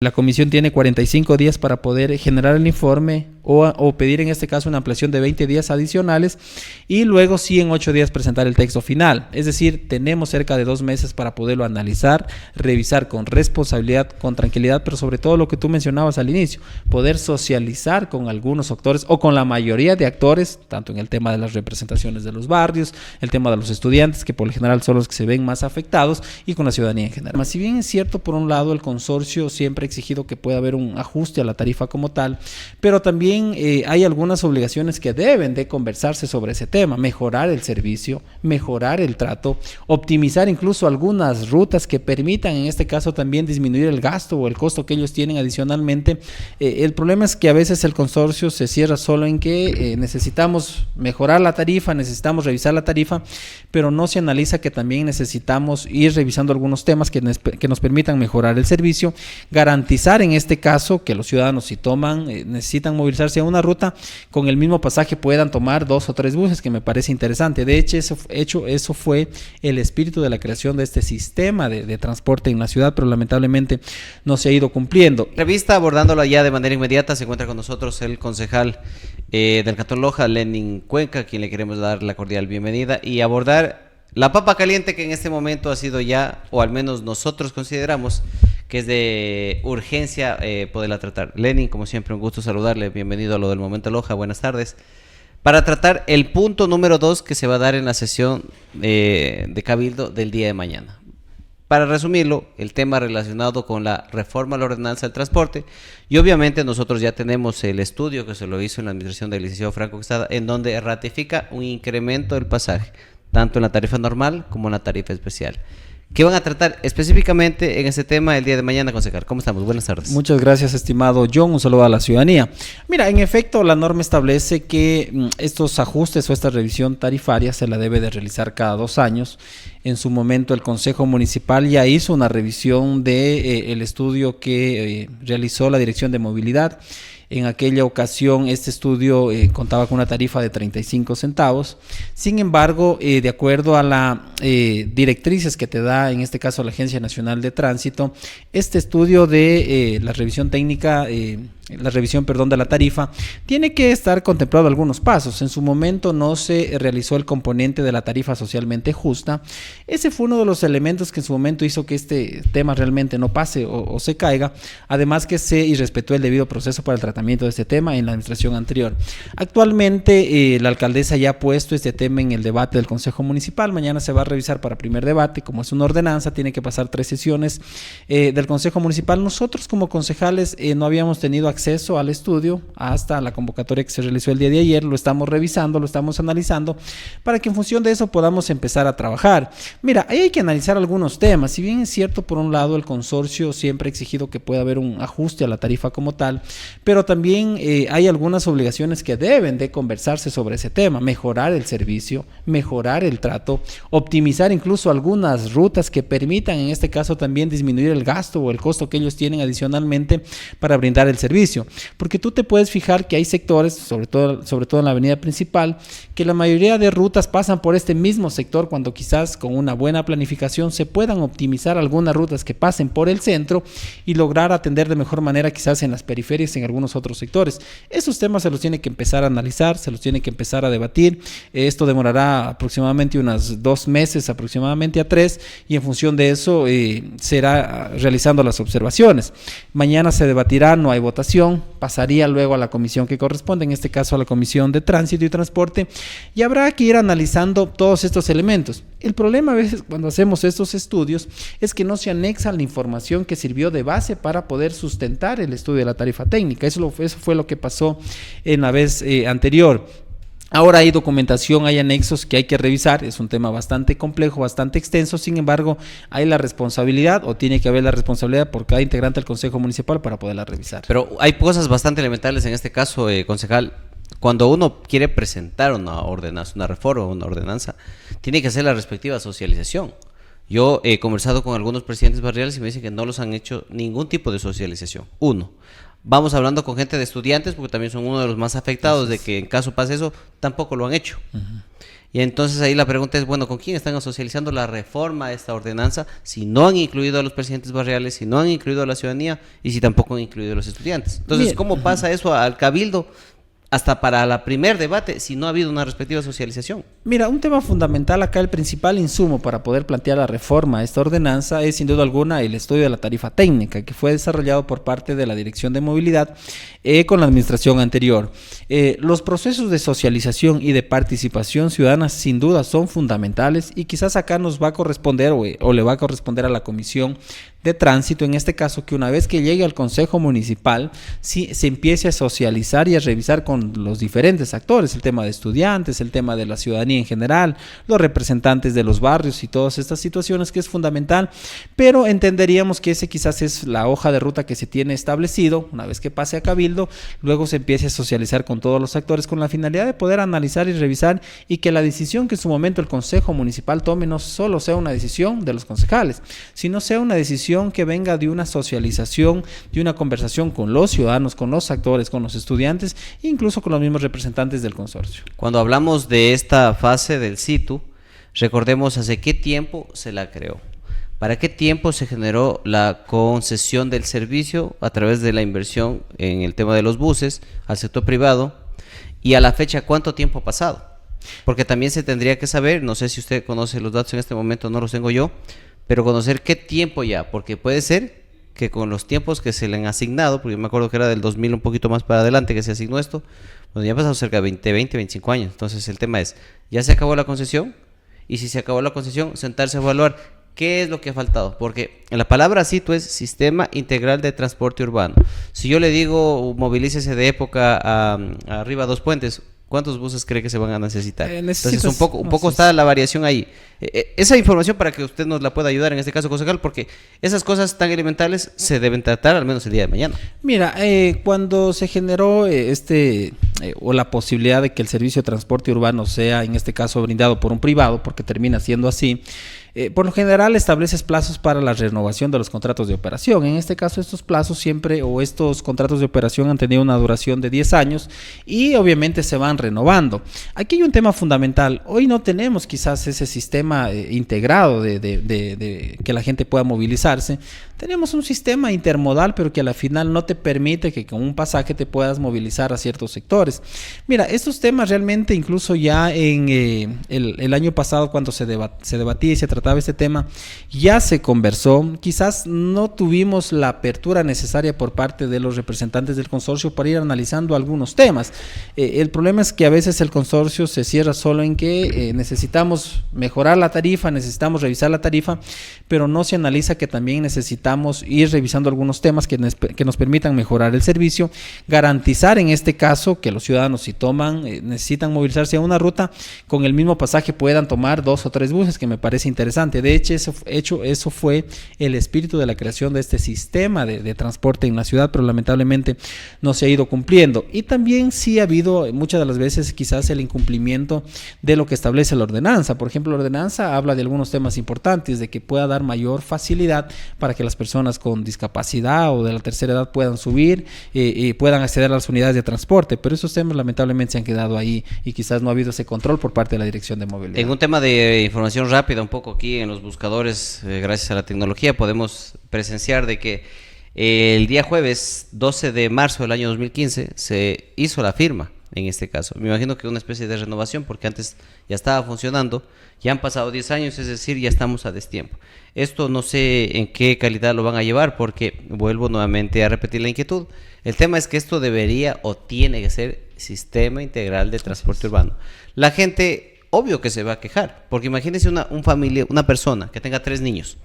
La comisión tiene 45 días para poder generar el informe o pedir en este caso una ampliación de 20 días adicionales y luego sí en 8 días presentar el texto final. Es decir, tenemos cerca de 2 meses para poderlo analizar, revisar con responsabilidad, con tranquilidad, pero sobre todo lo que tú mencionabas al inicio, poder socializar con algunos actores o con la mayoría de actores, tanto en el tema de las representaciones de los barrios, el tema de los estudiantes, que por lo general son los que se ven más afectados, y con la ciudadanía en general. Si bien es cierto, por un lado, el consorcio siempre ha exigido que pueda haber un ajuste a la tarifa como tal, pero también hay algunas obligaciones que deben de conversarse sobre ese tema: mejorar el servicio, mejorar el trato, optimizar incluso algunas rutas que permitan en este caso también disminuir el gasto o el costo que ellos tienen adicionalmente. El problema es que a veces el consorcio se cierra solo en que necesitamos mejorar la tarifa, necesitamos revisar la tarifa, pero no se analiza que también necesitamos ir revisando algunos temas que nos permitan mejorar el servicio, garantizar en este caso que los ciudadanos, si necesitan movilizarse a una ruta, con el mismo pasaje puedan tomar 2 o 3 buses, que me parece interesante. De hecho, eso fue el espíritu de la creación de este sistema de transporte en la ciudad, pero lamentablemente no se ha ido cumpliendo. Revista, abordándola ya de manera inmediata, se encuentra con nosotros el concejal del Cantón Loja, Lenin Cuenca, a quien le queremos dar la cordial bienvenida y abordar la papa caliente que en este momento ha sido ya, o al menos nosotros consideramos que es de urgencia poderla tratar. Lenin, como siempre, un gusto saludarle. Bienvenido a lo del Momento Loja. Buenas tardes. Para tratar el punto número 2 que se va a dar en la sesión de Cabildo del día de mañana. Para resumirlo, el tema relacionado con la reforma a la ordenanza del transporte, y obviamente nosotros ya tenemos el estudio que se lo hizo en la administración del licenciado Franco Quesada, en donde ratifica un incremento del pasaje, tanto en la tarifa normal como en la tarifa especial. ¿Qué van a tratar específicamente en este tema el día de mañana, concejal? ¿Cómo estamos? Buenas tardes. Muchas gracias, estimado John. Un saludo a la ciudadanía. Mira, en efecto, la norma establece que estos ajustes o esta revisión tarifaria se la debe de realizar cada 2 años. En su momento el Consejo Municipal ya hizo una revisión del estudio que realizó la Dirección de Movilidad. En aquella ocasión este estudio contaba con una tarifa de 35 centavos. Sin embargo, de acuerdo a las directrices que te da en este caso la Agencia Nacional de Tránsito, este estudio de la revisión técnica, la revisión de la tarifa, tiene que estar contemplado algunos pasos. En su momento no se realizó el componente de la tarifa socialmente justa. Ese fue uno de los elementos que en su momento hizo que este tema realmente no pase o se caiga, además que se irrespetó el debido proceso para el tratamiento de este tema en la administración anterior. Actualmente la alcaldesa ya ha puesto este tema en el debate del Consejo Municipal. Mañana se va a revisar para primer debate. Como es una ordenanza, tiene que pasar 3 sesiones del Consejo Municipal. Nosotros como concejales no habíamos tenido acceso al estudio hasta la convocatoria que se realizó el día de ayer. Lo estamos revisando, lo estamos analizando para que en función de eso podamos empezar a trabajar. Mira, ahí hay que analizar algunos temas. Si bien es cierto, por un lado, el consorcio siempre ha exigido que pueda haber un ajuste a la tarifa como tal, pero también hay algunas obligaciones que deben de conversarse sobre ese tema: mejorar el servicio, mejorar el trato, optimizar incluso algunas rutas que permitan en este caso también disminuir el gasto o el costo que ellos tienen adicionalmente para brindar el servicio. Porque tú te puedes fijar que hay sectores, sobre todo en la avenida principal, que la mayoría de rutas pasan por este mismo sector, cuando quizás con una buena planificación se puedan optimizar algunas rutas que pasen por el centro y lograr atender de mejor manera quizás en las periferias, en algunos otros sectores. Esos temas se los tiene que empezar a analizar, se los tiene que empezar a debatir. Esto demorará aproximadamente unos 2 meses, aproximadamente a 3, y en función de eso será realizando las observaciones. Mañana se debatirá, no hay votación, pasaría luego a la comisión que corresponde, en este caso a la Comisión de Tránsito y Transporte, y habrá que ir analizando todos estos elementos. El problema a veces cuando hacemos estos estudios es que no se anexa la información que sirvió de base para poder sustentar el estudio de la tarifa técnica. Eso fue lo que pasó en la vez anterior. Ahora hay documentación, hay anexos que hay que revisar. Es un tema bastante complejo, bastante extenso. Sin embargo, hay la responsabilidad, o tiene que haber la responsabilidad por cada integrante del Consejo Municipal para poderla revisar. Pero hay cosas bastante elementales en este caso, concejal. Cuando uno quiere presentar una ordenanza, una reforma o una ordenanza, tiene que hacer la respectiva socialización. Yo he conversado con algunos presidentes barriales y me dicen que no los han hecho ningún tipo de socialización. Uno. Vamos hablando con gente de estudiantes, porque también son uno de los más afectados de que en caso pase eso, tampoco lo han hecho. Y entonces ahí la pregunta es, bueno, ¿con quién están socializando la reforma de esta ordenanza si no han incluido a los presidentes barriales, si no han incluido a la ciudadanía y si tampoco han incluido a los estudiantes? Entonces, Bien. ¿cómo pasa eso al cabildo hasta para la primer debate si no ha habido una respectiva socialización? Mira, un tema fundamental acá, el principal insumo para poder plantear la reforma a esta ordenanza es sin duda alguna el estudio de la tarifa técnica que fue desarrollado por parte de la Dirección de Movilidad con la administración anterior. Los procesos de socialización y de participación ciudadana sin duda son fundamentales y quizás acá nos va a corresponder o le va a corresponder a la Comisión de Tránsito, en este caso, que una vez que llegue al Consejo Municipal, sí, se empiece a socializar y a revisar con los diferentes actores, el tema de estudiantes, el tema de la ciudadanía en general, los representantes de los barrios y todas estas situaciones que es fundamental, pero entenderíamos que ese quizás es la hoja de ruta que se tiene establecido, una vez que pase a Cabildo, luego se empiece a socializar con todos los actores con la finalidad de poder analizar y revisar y que la decisión que en su momento el Consejo Municipal tome no solo sea una decisión de los concejales, sino sea una decisión que venga de una socialización, de una conversación con los ciudadanos, con los actores, con los estudiantes, incluso con los mismos representantes del consorcio. Cuando hablamos de esta fase del SITU, recordemos hace qué tiempo se la creó. ¿Para qué tiempo se generó la concesión del servicio a través de la inversión en el tema de los buses al sector privado? Y a la fecha, ¿cuánto tiempo ha pasado? Porque también se tendría que saber, no sé si usted conoce los datos en este momento, no los tengo yo, pero conocer qué tiempo ya, porque puede ser que con los tiempos que se le han asignado, porque yo me acuerdo que era del 2000 un poquito más para adelante que se asignó esto, bueno, ya ha pasado cerca de 25 años. Entonces el tema es, ¿ya se acabó la concesión? Y si se acabó la concesión, sentarse a evaluar qué es lo que ha faltado, porque en la palabra SITU es Sistema Integral de Transporte Urbano. Si yo le digo, movilícese de época a arriba Dos Puentes, ¿cuántos buses cree que se van a necesitar? Entonces un poco está la variación ahí. Esa información para que usted nos la pueda ayudar en este caso, concejal, porque esas cosas tan elementales se deben tratar al menos el día de mañana. Mira, cuando se generó o la posibilidad de que el servicio de transporte urbano sea en este caso brindado por un privado, porque termina siendo así, por lo general estableces plazos para la renovación de los contratos de operación. En este caso estos plazos siempre o estos contratos de operación han tenido una duración de 10 años y obviamente se van renovando. Aquí hay un tema fundamental. Hoy no tenemos quizás ese sistema integrado de que la gente pueda movilizarse. Tenemos un sistema intermodal, pero que a la final no te permite que con un pasaje te puedas movilizar a ciertos sectores. Mira, estos temas realmente incluso ya en el año pasado cuando se debatía y se trataba este tema, ya se conversó. Quizás no tuvimos la apertura necesaria por parte de los representantes del consorcio para ir analizando algunos temas. El problema es que a veces el consorcio se cierra solo en que necesitamos mejorar la tarifa, necesitamos revisar la tarifa, pero no se analiza que también necesitamos ir revisando algunos temas que nos permitan mejorar el servicio, garantizar en este caso que los ciudadanos si necesitan movilizarse a una ruta, con el mismo pasaje puedan tomar 2 o 3 buses, que me parece interesante. De hecho, eso fue el espíritu de la creación de este sistema de transporte en la ciudad, pero lamentablemente no se ha ido cumpliendo. Y también sí ha habido muchas de las veces quizás el incumplimiento de lo que establece la ordenanza. Por ejemplo, la ordenanza habla de algunos temas importantes, de que pueda dar mayor facilidad para que las personas con discapacidad o de la tercera edad puedan subir y puedan acceder a las unidades de transporte, pero esos temas lamentablemente se han quedado ahí y quizás no ha habido ese control por parte de la Dirección de Movilidad. En un tema de información rápida, un poco aquí en los buscadores, gracias a la tecnología, podemos presenciar de que el día jueves 12 de marzo del año 2015 se hizo la firma. En este caso, me imagino que una especie de renovación, porque antes ya estaba funcionando, ya han pasado 10 años, es decir, ya estamos a destiempo. Esto no sé en qué calidad lo van a llevar, porque vuelvo nuevamente a repetir la inquietud. El tema es que esto debería o tiene que ser Sistema Integral de Transporte Urbano. La gente, obvio que se va a quejar, porque imagínense una persona que tenga 3 niños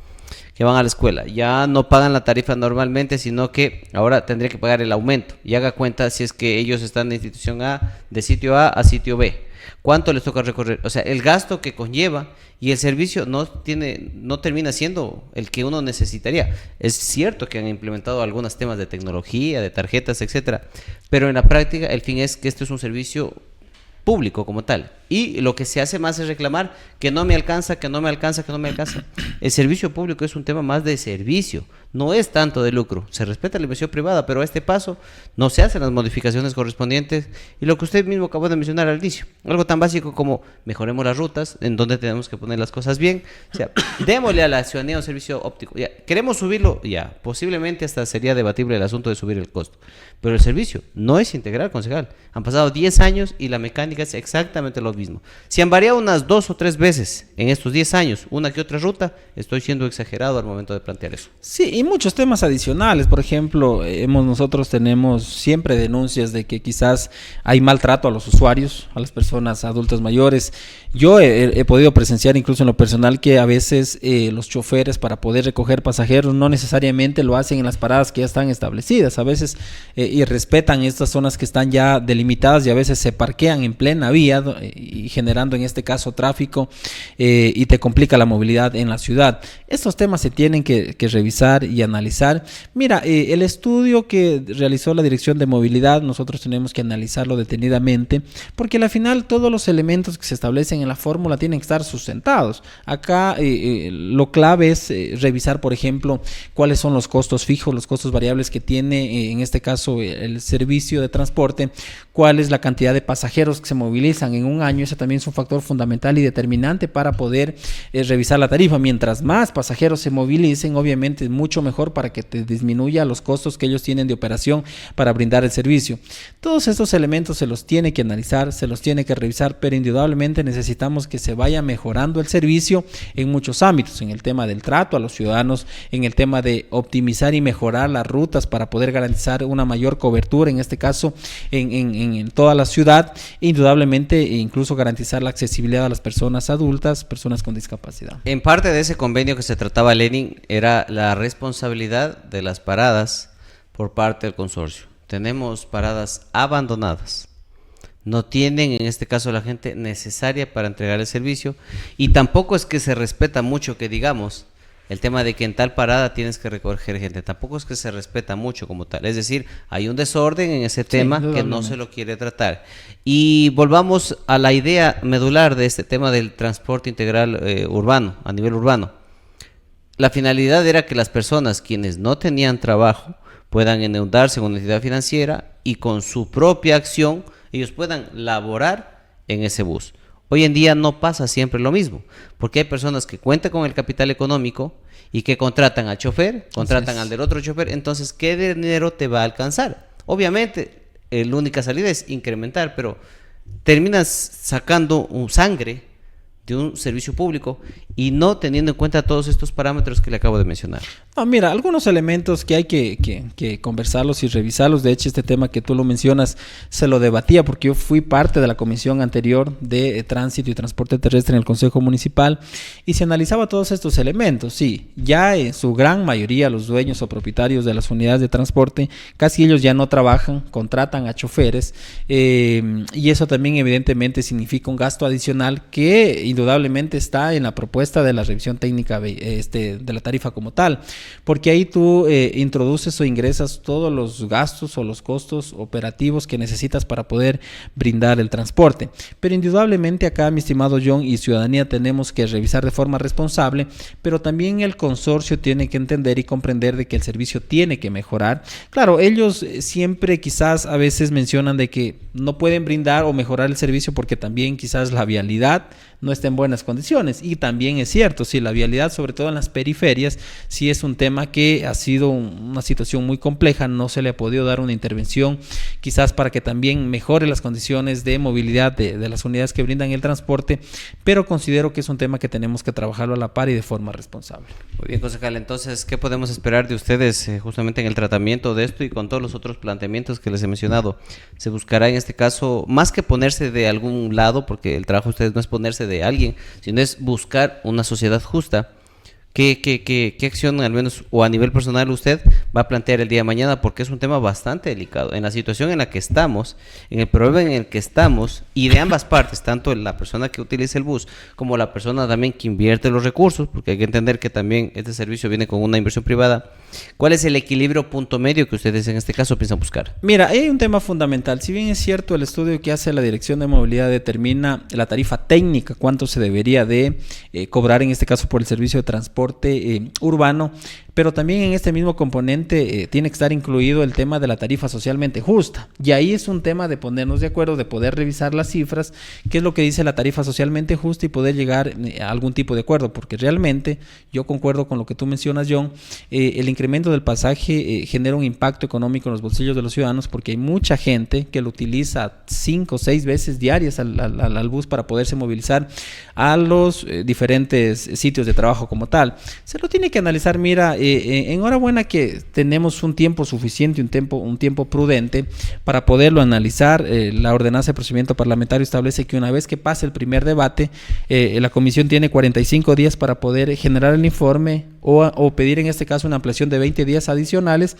que van a la escuela, ya no pagan la tarifa normalmente, sino que ahora tendría que pagar el aumento, y haga cuenta si es que ellos están de institución A, de sitio A a sitio B, cuánto les toca recorrer, o sea, el gasto que conlleva, y el servicio no termina siendo el que uno necesitaría. Es cierto que han implementado algunos temas de tecnología, de tarjetas, etcétera, pero en la práctica el fin es que esto es un servicio público como tal, Y lo que se hace más es reclamar que no me alcanza, que no me alcanza, que no me alcanza. El servicio público es un tema más de servicio, no es tanto de lucro. Se respeta la inversión privada, pero a este paso no se hacen las modificaciones correspondientes. Y lo que usted mismo acabó de mencionar al inicio, algo tan básico como mejoremos las rutas, en donde tenemos que poner las cosas bien. O sea, démosle a la ciudadanía un servicio óptico. Ya, queremos subirlo, ya, posiblemente hasta sería debatible el asunto de subir el costo. Pero el servicio no es integral, concejal. Han pasado 10 años y la mecánica es exactamente lo mismo. Si han variado unas 2 o 3 veces en estos 10 años, una que otra ruta, estoy siendo exagerado al momento de plantear eso. Sí, y muchos temas adicionales. Por ejemplo, nosotros tenemos siempre denuncias de que quizás hay maltrato a los usuarios, a las personas adultas mayores. Yo he podido presenciar incluso en lo personal que a veces los choferes para poder recoger pasajeros no necesariamente lo hacen en las paradas que ya están establecidas. A veces y respetan estas zonas que están ya delimitadas y a veces se parquean en plena vía y generando en este caso tráfico y te complica la movilidad en la ciudad. Estos temas se tienen que revisar y analizar. Mira, el estudio que realizó la Dirección de Movilidad, nosotros tenemos que analizarlo detenidamente, porque al final todos los elementos que se establecen en la fórmula tienen que estar sustentados. Acá lo clave es revisar, por ejemplo, cuáles son los costos fijos, los costos variables que tiene en este caso el servicio de transporte, cuál es la cantidad de pasajeros que se movilizan en un año. Ese también es un factor fundamental y determinante para poder revisar la tarifa. Mientras más pasajeros se movilicen, obviamente es mucho mejor para que te disminuya los costos que ellos tienen de operación para brindar el servicio. Todos estos elementos se los tiene que analizar, se los tiene que revisar, pero indudablemente necesitamos que se vaya mejorando el servicio en muchos ámbitos, en el tema del trato a los ciudadanos, en el tema de optimizar y mejorar las rutas para poder garantizar una mayor cobertura, en este caso en toda la ciudad, indudablemente incluso garantizar la accesibilidad a las personas adultas, personas con discapacidad. En parte de ese convenio que se trataba, Lenin, era la responsabilidad de las paradas por parte del consorcio. Tenemos paradas abandonadas. No tienen en este caso la gente necesaria para entregar el servicio y tampoco es que se respeta mucho que digamos el tema de que en tal parada tienes que recoger gente, tampoco es que se respeta mucho como tal, es decir, hay un desorden en ese tema que no se lo quiere tratar. Y volvamos a la idea medular de este tema del transporte integral urbano, a nivel urbano. La finalidad era que las personas quienes no tenían trabajo puedan endeudarse en una entidad financiera y con su propia acción ellos puedan laborar en ese bus. Hoy en día no pasa siempre lo mismo, porque hay personas que cuentan con el capital económico y que contratan al chofer, contratan al del otro chofer, entonces, ¿qué dinero te va a alcanzar? Obviamente, la única salida es incrementar, pero terminas sacando un sangre de un servicio público y no teniendo en cuenta todos estos parámetros que le acabo de mencionar. No, mira, algunos elementos que hay que conversarlos y revisarlos. De hecho, este tema que tú lo mencionas se lo debatía porque yo fui parte de la comisión anterior de tránsito y transporte terrestre en el Consejo Municipal y se analizaba todos estos elementos. Sí, ya en su gran mayoría los dueños o propietarios de las unidades de transporte, casi ellos ya no trabajan, contratan a choferes y eso también evidentemente significa un gasto adicional que indudablemente está en la propuesta de la revisión técnica de la tarifa como tal, porque ahí tú introduces o ingresas todos los gastos o los costos operativos que necesitas para poder brindar el transporte. Pero indudablemente acá, mi estimado John, y ciudadanía tenemos que revisar de forma responsable, pero también el consorcio tiene que entender y comprender de que el servicio tiene que mejorar. Claro, ellos siempre quizás a veces mencionan de que no pueden brindar o mejorar el servicio porque también quizás la vialidad no está en buenas condiciones, y también es cierto, sí, la vialidad, sobre todo en las periferias, sí es un tema que ha sido una situación muy compleja, no se le ha podido dar una intervención quizás para que también mejore las condiciones de movilidad de las unidades que brindan el transporte, pero considero que es un tema que tenemos que trabajarlo a la par y de forma responsable. Muy bien, concejal, entonces, ¿qué podemos esperar de ustedes justamente en el tratamiento de esto y con todos los otros planteamientos que les he mencionado? Se buscará en este caso, más que ponerse de algún lado, porque el trabajo de ustedes no es ponerse de alguien, sino es buscar una sociedad justa. ¿Qué acción, al menos o a nivel personal, usted va a plantear el día de mañana? Porque es un tema bastante delicado. En la situación en la que estamos, en el problema en el que estamos, y de ambas partes, tanto la persona que utiliza el bus como la persona también que invierte los recursos, porque hay que entender que también este servicio viene con una inversión privada. ¿Cuál es el equilibrio punto medio que ustedes en este caso piensan buscar? Mira, hay un tema fundamental. Si bien es cierto, el estudio que hace la Dirección de Movilidad determina la tarifa técnica, cuánto se debería de cobrar en este caso por el servicio de transporte urbano, pero también en este mismo componente tiene que estar incluido el tema de la tarifa socialmente justa. Y ahí es un tema de ponernos de acuerdo, de poder revisar las cifras, qué es lo que dice la tarifa socialmente justa y poder llegar a algún tipo de acuerdo, porque realmente yo concuerdo con lo que tú mencionas, John, el incremento del pasaje genera un impacto económico en los bolsillos de los ciudadanos, porque hay mucha gente que lo utiliza 5 o 6 veces diarias al bus para poderse movilizar a los diferentes sitios de trabajo como tal. Se lo tiene que analizar, mira, enhorabuena que tenemos un tiempo suficiente, un tiempo prudente para poderlo analizar. La ordenanza de procedimiento parlamentario establece que una vez que pase el primer debate, la comisión tiene 45 días para poder generar el informe o pedir en este caso una ampliación de 20 días adicionales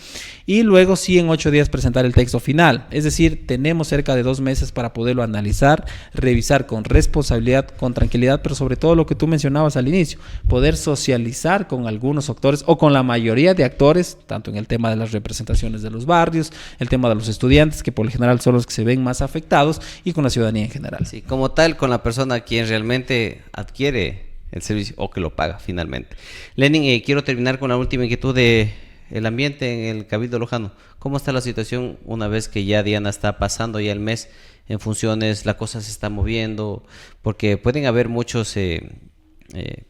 y luego sí en 8 días presentar el texto final. Es decir, tenemos cerca de 2 meses para poderlo analizar, revisar con responsabilidad, con tranquilidad, pero sobre todo lo que tú mencionabas al inicio, poder socializar con algunos actores o con la mayoría de actores, tanto en el tema de las representaciones de los barrios, el tema de los estudiantes, que por lo general son los que se ven más afectados, y con la ciudadanía en general. Sí, como tal, con la persona quien realmente adquiere el servicio o que lo paga finalmente. Lenin, quiero terminar con la última inquietud de el ambiente en el Cabildo Lojano. ¿Cómo está la situación una vez que ya Diana está pasando ya el mes en funciones, la cosa se está moviendo? Porque pueden haber muchos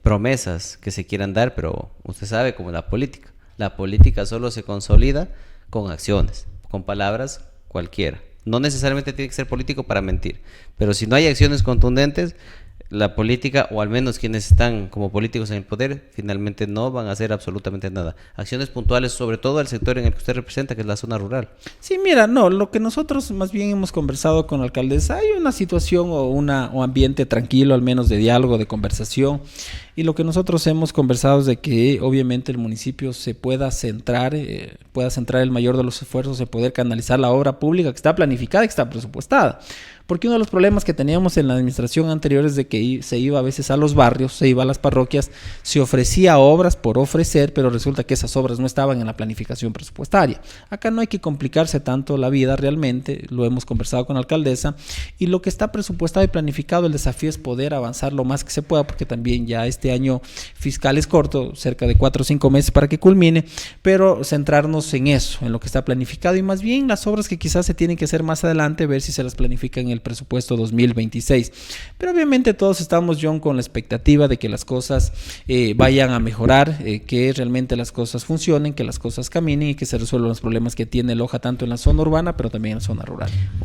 promesas que se quieran dar, pero usted sabe como la política solo se consolida con acciones, con palabras cualquiera. No necesariamente tiene que ser político para mentir, pero si no hay acciones contundentes, la política, o al menos quienes están como políticos en el poder, finalmente no van a hacer absolutamente nada. Acciones puntuales, sobre todo al sector en el que usted representa, que es la zona rural. Sí, mira, no, lo que nosotros más bien hemos conversado con la alcaldesa, hay una situación o un ambiente tranquilo, al menos de diálogo, de conversación, y lo que nosotros hemos conversado es de que obviamente el municipio se pueda centrar el mayor de los esfuerzos en poder canalizar la obra pública que está planificada y que está presupuestada. Porque uno de los problemas que teníamos en la administración anterior es de que se iba a veces a los barrios, se iba a las parroquias, se ofrecía obras por ofrecer, pero resulta que esas obras no estaban en la planificación presupuestaria. Acá no hay que complicarse tanto la vida realmente, lo hemos conversado con la alcaldesa, y lo que está presupuestado y planificado, el desafío es poder avanzar lo más que se pueda, porque también ya este año fiscal es corto, cerca de 4 o 5 meses para que culmine, pero centrarnos en eso, en lo que está planificado, y más bien las obras que quizás se tienen que hacer más adelante, ver si se las planifica en el presupuesto 2026. Pero obviamente todos estamos, John, con la expectativa de que las cosas vayan a mejorar, que realmente las cosas funcionen, que las cosas caminen y que se resuelvan los problemas que tiene Loja tanto en la zona urbana, pero también en la zona rural.